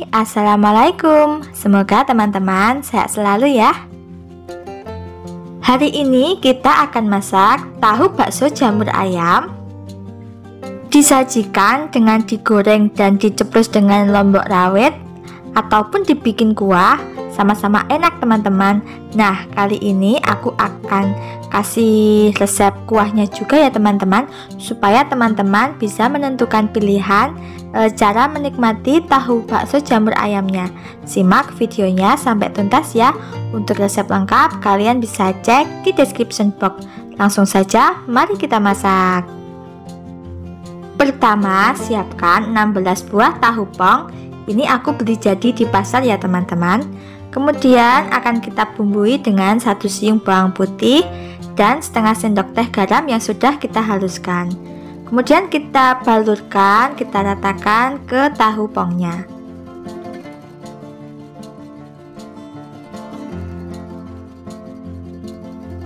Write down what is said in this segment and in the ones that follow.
Hai, Assalamualaikum. Semoga teman-teman sehat selalu ya. Hari ini kita akan masak tahu bakso jamur ayam. Disajikan dengan digoreng dan diceplos dengan lombok rawit ataupun dibikin kuah, sama-sama enak teman-teman. Nah, kali ini aku akan kasih resep kuahnya juga ya teman-teman, supaya teman-teman bisa menentukan pilihan cara menikmati tahu bakso jamur ayamnya. Simak videonya sampai tuntas ya. Untuk resep lengkap kalian bisa cek di description box. Langsung saja mari kita masak. Pertama, siapkan 16 buah tahu pong. Ini aku beli jadi di pasar ya teman-teman. Kemudian akan kita bumbui dengan 1 siung bawang putih dan setengah sendok teh garam yang sudah kita haluskan. Kemudian kita balurkan, kita ratakan ke tahu pongnya.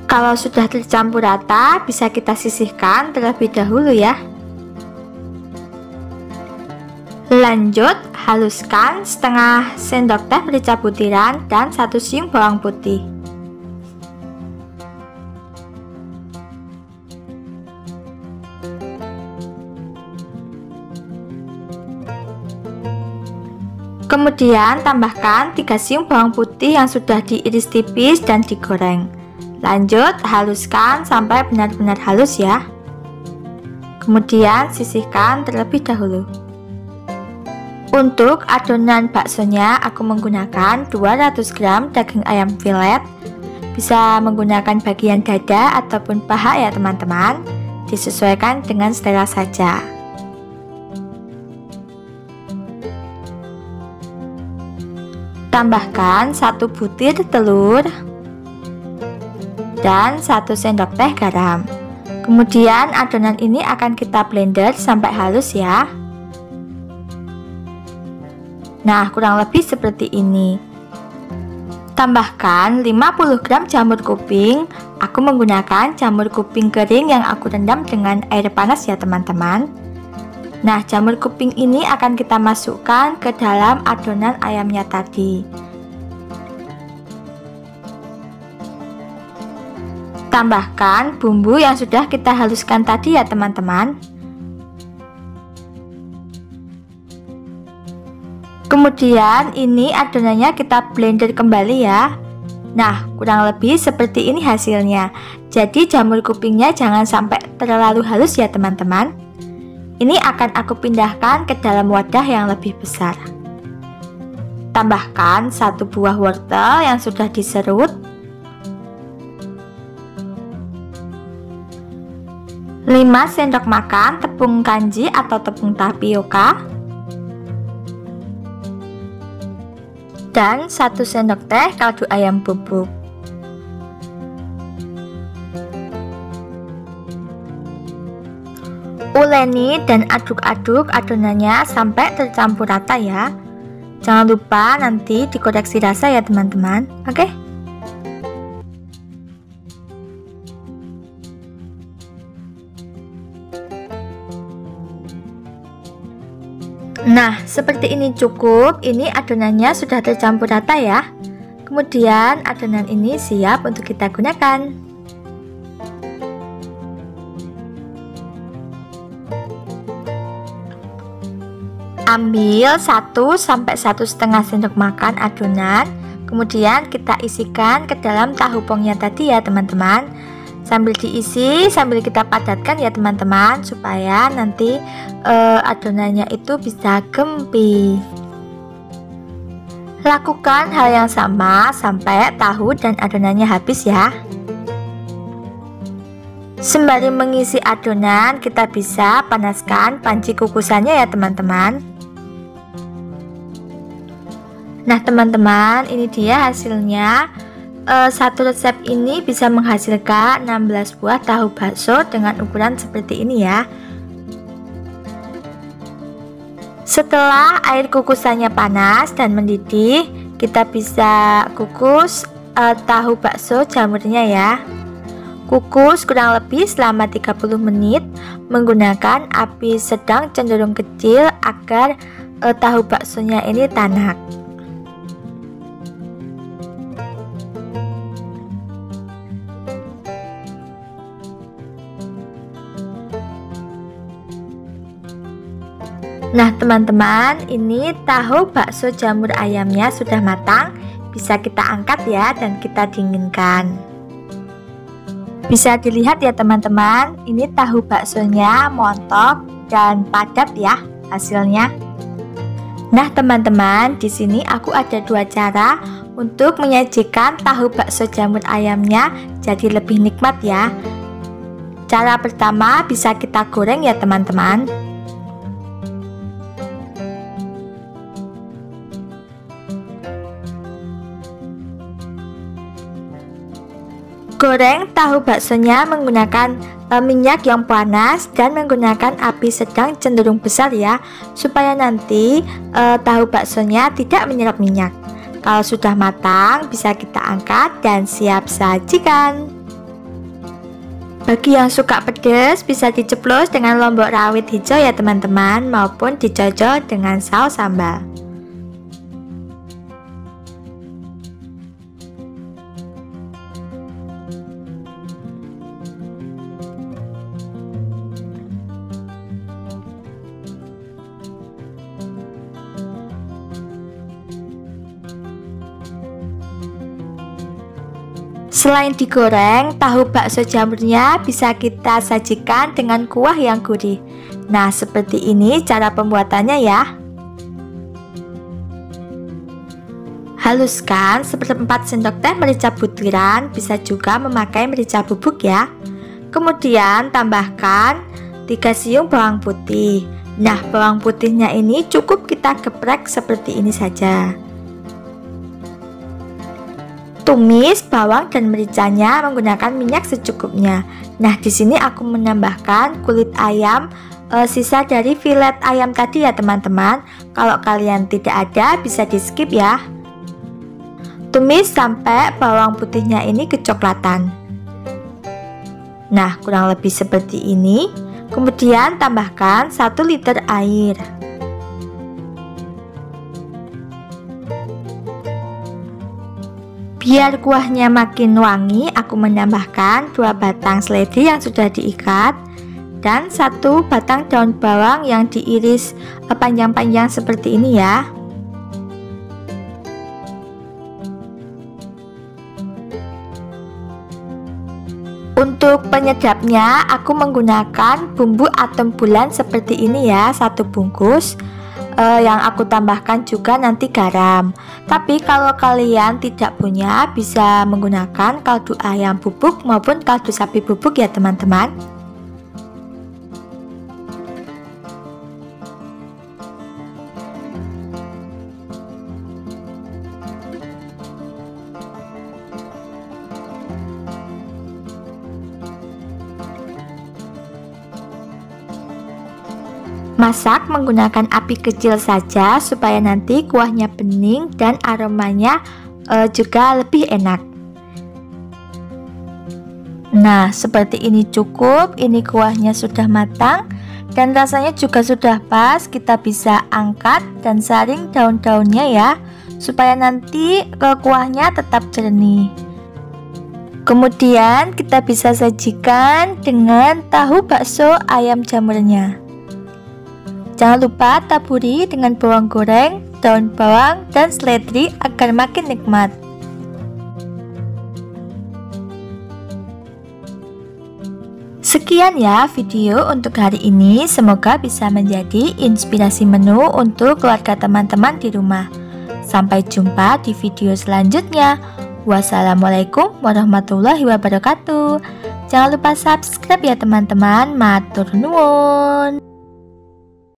Kalau sudah tercampur rata, bisa kita sisihkan terlebih dahulu ya. Lanjut, haluskan setengah sendok teh merica butiran dan 1 siung bawang putih. Kemudian tambahkan 3 siung bawang putih yang sudah diiris tipis dan digoreng. Lanjut, haluskan sampai benar-benar halus ya. Kemudian sisihkan terlebih dahulu. Untuk adonan baksonya aku menggunakan 200 gram daging ayam filet. Bisa menggunakan bagian dada ataupun paha ya teman-teman. Disesuaikan dengan selera saja. Tambahkan 1 butir telur dan 1 sendok teh garam. Kemudian adonan ini akan kita blender sampai halus ya. Nah, kurang lebih seperti ini. Tambahkan 50 gram jamur kuping. Aku menggunakan jamur kuping kering yang aku rendam dengan air panas ya teman-teman. Nah, jamur kuping ini akan kita masukkan ke dalam adonan ayamnya tadi. Tambahkan bumbu yang sudah kita haluskan tadi ya teman-teman. Kemudian ini adonannya kita blender kembali ya. Nah, kurang lebih seperti ini hasilnya. Jadi jamur kupingnya jangan sampai terlalu halus ya teman-teman. Ini akan aku pindahkan ke dalam wadah yang lebih besar. Tambahkan 1 buah wortel yang sudah diserut, 5 sendok makan tepung kanji atau tepung tapioka, dan 1 sendok teh kaldu ayam bubuk. Uleni dan aduk-aduk adonannya sampai tercampur rata ya. Jangan lupa nanti dikoreksi rasa ya teman-teman. Oke? Nah, seperti ini cukup. Ini adonannya sudah tercampur rata ya. Kemudian adonan ini siap untuk kita gunakan. Ambil 1-1,5 sendok makan adonan. Kemudian kita isikan ke dalam tahu pongnya tadi ya teman-teman. Sambil diisi, sambil kita padatkan ya teman-teman, supaya nanti adonannya itu bisa gempy. Lakukan hal yang sama sampai tahu dan adonannya habis ya. Sembari mengisi adonan, kita bisa panaskan panci kukusannya ya teman-teman. Nah teman-teman, ini dia hasilnya. Satu resep ini bisa menghasilkan 16 buah tahu bakso dengan ukuran seperti ini ya. Setelah air kukusannya panas dan mendidih, kita bisa kukus tahu bakso jamurnya ya. Kukus kurang lebih selama 30 menit menggunakan api sedang cenderung kecil agar tahu baksonya ini tanak. Nah teman-teman, ini tahu bakso jamur ayamnya sudah matang. Bisa kita angkat ya dan kita dinginkan. Bisa dilihat ya teman-teman, ini tahu baksonya montok dan padat ya hasilnya. Nah teman-teman, di sini aku ada dua cara untuk menyajikan tahu bakso jamur ayamnya jadi lebih nikmat ya. Cara pertama bisa kita goreng ya teman-teman. Goreng tahu baksonya menggunakan minyak yang panas dan menggunakan api sedang cenderung besar ya, supaya nanti tahu baksonya tidak menyerap minyak. Kalau sudah matang bisa kita angkat dan siap sajikan. Bagi yang suka pedas bisa diceplos dengan lombok rawit hijau ya teman-teman, maupun dicocol dengan saus sambal. Selain digoreng, tahu bakso jamurnya bisa kita sajikan dengan kuah yang gurih. Nah, seperti ini cara pembuatannya ya. Haluskan seperempat sendok teh merica butiran, bisa juga memakai merica bubuk ya. Kemudian tambahkan 3 siung bawang putih. Nah, bawang putihnya ini cukup kita geprek seperti ini saja. Tumis bawang dan mericanya menggunakan minyak secukupnya. Nah, di sini aku menambahkan kulit ayam sisa dari filet ayam tadi ya teman-teman. Kalau kalian tidak ada bisa di skip ya. Tumis sampai bawang putihnya ini kecoklatan. Nah, kurang lebih seperti ini. Kemudian tambahkan 1 liter air. Biar kuahnya makin wangi, aku menambahkan 2 batang seledri yang sudah diikat dan 1 batang daun bawang yang diiris panjang-panjang seperti ini ya. Untuk penyedapnya aku menggunakan bumbu atom bulan seperti ini ya, 1 bungkus. Yang aku tambahkan juga nanti garam. Tapi kalau kalian tidak punya bisa menggunakan kaldu ayam bubuk maupun kaldu sapi bubuk ya teman-teman. Masak menggunakan api kecil saja supaya nanti kuahnya bening dan aromanya juga lebih enak. Nah, seperti ini cukup. Ini kuahnya sudah matang dan rasanya juga sudah pas. Kita bisa angkat dan saring daun-daunnya ya, supaya nanti kuahnya tetap jernih. Kemudian kita bisa sajikan dengan tahu bakso ayam jamurnya. Jangan lupa taburi dengan bawang goreng, daun bawang, dan seledri agar makin nikmat. Sekian ya video untuk hari ini, semoga bisa menjadi inspirasi menu untuk keluarga teman-teman di rumah. Sampai jumpa di video selanjutnya. Wassalamualaikum warahmatullahi wabarakatuh. Jangan lupa subscribe ya teman-teman. Matur nuwun.